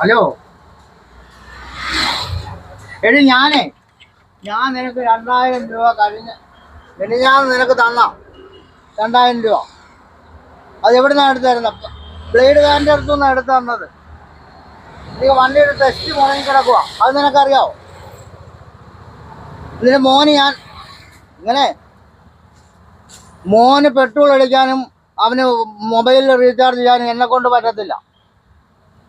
Hello എടി ഞാൻ നിനക്ക് 2000 രൂപ ഞാൻ നിനക്ക് തന്ന 2000 രൂപ അത് എവിടുന്നാണ് എടുത്ത് തരുന്നത്? ബ്ലേഡ് കാരൻ്റെ അടുത്തുനിന്നാണ് എടുത്ത് തന്നത്. നീ വണ്ടിയുടെ ടെസ്റ്റ് മുടങ്ങി കിടക്കുക, അത് നിനക്കറിയാവോ? ഇതിന് മോന് പെട്രോൾ അടിക്കാനും അവന് മൊബൈലിൽ റീചാർജ് ചെയ്യാനും എന്നെ കൊണ്ട് പറ്റത്തില്ല.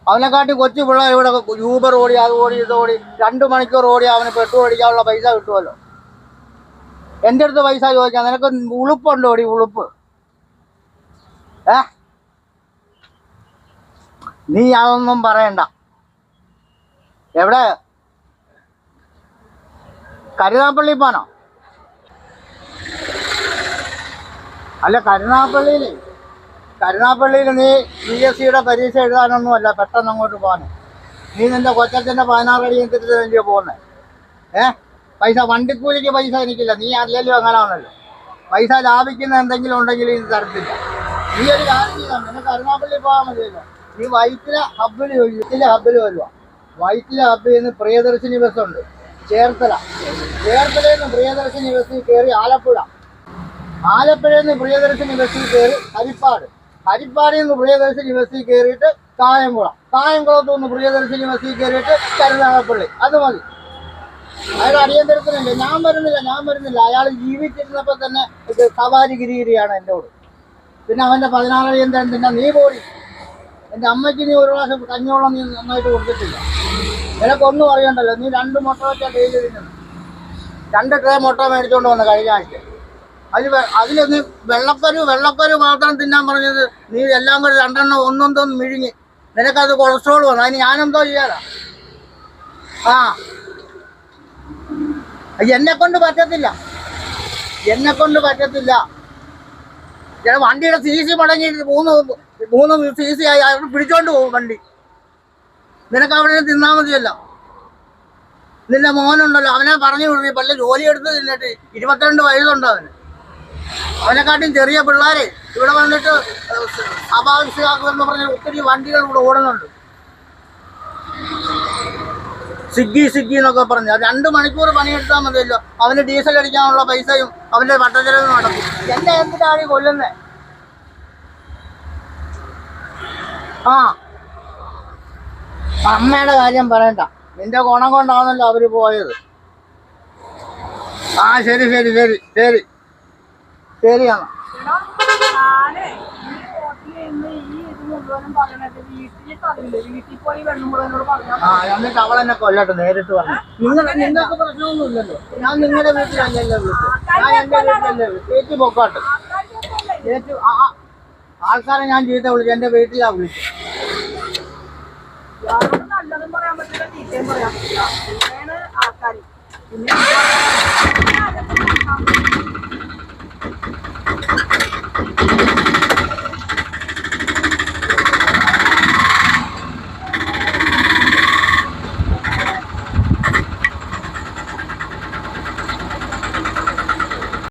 അവനെക്കാട്ടി കൊച്ചു പിള്ളേർ ഇവിടെ യൂബർ ഓടി അത് ഓടി ഇത് ഓടി 2 മണിക്കൂർ ഓടി അവന് പെട്രോൾ അടിക്കാനുള്ള പൈസ കിട്ടുമല്ലോ. എൻ്റെ അടുത്ത് പൈസ ചോദിക്കാം. നിനക്ക് ഉളുപ്പുണ്ടോ? ഓടി ഉളുപ്പ് നീ അതൊന്നും പറയണ്ട. എവിടെ കരുനാഗപ്പള്ളി പോനോ? അല്ല, കരുനാഗപ്പള്ളിയിൽ നീ PSCയുടെ പരീക്ഷ എഴുതാനൊന്നുമല്ല, പെട്ടെന്ന് അങ്ങോട്ട് പോകാൻ. നീ നിന്റെ കൊച്ചച്ഛൻ്റെ 16 അടി എടുത്തിട്ട് തന്നെയോ പോകുന്നത്? പൈസ വണ്ടിക്കൂലിക്ക് പൈസ എനിക്കില്ല. നീ അല്ലല്ലോ അങ്ങനെയാണല്ലോ. പൈസ ലാഭിക്കുന്ന എന്തെങ്കിലും ഉണ്ടെങ്കിൽ ഇത് തരത്തില്ല. നീ ഒരു കാര്യം ചെയ്യാം, നിനക്ക് കരുനാഗപ്പള്ളി പോകാൻ മതിയല്ലോ. നീ വൈറ്റില ഹബ്ബിൽ വരുക. വൈറ്റില ഹബ്ബിൽ നിന്ന് പ്രിയദർശിനി ബസ്സുണ്ട് ചേർത്തലയിൽ നിന്ന് പ്രിയദർശിനി ബസ്സിൽ കയറി ആലപ്പുഴയിൽ നിന്ന് പ്രിയദർശിനി ബസ്സിൽ കയറി ഹരിപ്പാടിൽ നിന്ന് പ്രിയദർശിനി ബസ്സിൽ കയറിയിട്ട് കായംകുളത്തു നിന്ന് പ്രിയദർശിനി ബസ്സിൽ കയറിയിട്ട് കരുനാഗപ്പള്ളി. അത് മതി. അയാൾ അടിയന്തരത്തിനല്ലേ. ഞാൻ വരുന്നില്ല. അയാൾ ജീവിച്ചിരുന്നപ്പോൾ തന്നെ സവാരി ഗിരിയാണ് എന്നോട്. പിന്നെ അവൻ്റെ 16 അടിയന്തരം പിന്നെ നീ പോടി. എൻ്റെ അമ്മയ്ക്ക് നീ ഒരു പ്രാവശ്യം കഞ്ഞോളം നീ നന്നായിട്ട് കൊടുത്തിട്ടില്ല. നിനക്കൊന്നും അറിയണ്ടല്ലോ. നീ 2 മുട്ട വെച്ചാൽ ഡെയിലി തിന്നുന്നു. 2 ട്രേ മുട്ട മേടിച്ചുകൊണ്ട് വന്ന കഴിഞ്ഞ ആഴ്ച. അതിൽ നീ വെള്ളപ്പരു മാത്രം തിന്നാൻ പറഞ്ഞത് നീ എല്ലാം കൂടി 2 എണ്ണം ഒന്നൊന്നും മിഴുങ്ങി. നിനക്കത് കൊളസ്ട്രോൾ വന്നു. അതിന് ഞാനെന്തോ ചെയ്യാനാ? എന്നെ കൊണ്ട് പറ്റത്തില്ല. ഞാൻ വണ്ടിയുടെ CC മടങ്ങി 3 CC ആയി അവിടെ പിടിച്ചോണ്ട് പോകും വണ്ടി. നിനക്ക് അവിടെ തിന്നാ മതിയല്ലോ. നിന്റെ മോനുണ്ടല്ലോ, അവനെ പറഞ്ഞു വിടുന്നു. പല ജോലി എടുത്ത് തിന്നിട്ട് 22 വയസ്സുണ്ടോ അവനെക്കാട്ടും ചെറിയ പിള്ളേരെ ഇവിടെ വന്നിട്ട് അപാകമാക്കുമെന്ന് പറഞ്ഞ ഒത്തിരി വണ്ടികൾ ഇവിടെ ഓടുന്നുണ്ട്. സ്വിഗ്ഗി എന്നൊക്കെ പറഞ്ഞു 2 മണിക്കൂർ പണിയെടുത്താൽ മതിയല്ലോ. അവന് ഡീസൽ അടിക്കാനുള്ള പൈസയും അവൻ്റെ വട്ടച്ചെലവും നടക്കും. എന്നെ എന്തിനാണ് കൊല്ലുന്നേ? അമ്മയുടെ കാര്യം പറയണ്ട. നിന്റെ ഗുണം കൊണ്ടാണല്ലോ അവര് പോയത്. ശരിയാണ്. എന്നിട്ട് അവളെന്നെ കൊല്ലട്ടെ. നേരിട്ട് പറഞ്ഞു. നിങ്ങൾക്ക് പ്രശ്നമൊന്നുമില്ലല്ലോ. ഞാൻ നിങ്ങളുടെ വീട്ടിലല്ലല്ലോ വിളിച്ചു. ഞാൻ എൻ്റെ വീട്ടിലല്ലേ ചേച്ചി പൊക്കാട്ട്. ആൾക്കാരെ ഞാൻ ചീത്ത വിളിച്ചു. എൻ്റെ വീട്ടിലാ വിളിച്ചു. നല്ലതും പറയാൻ പറ്റില്ല, ചീത്തയും പറയാൻ പറ്റില്ല. ആൾക്കാർ പിന്നെ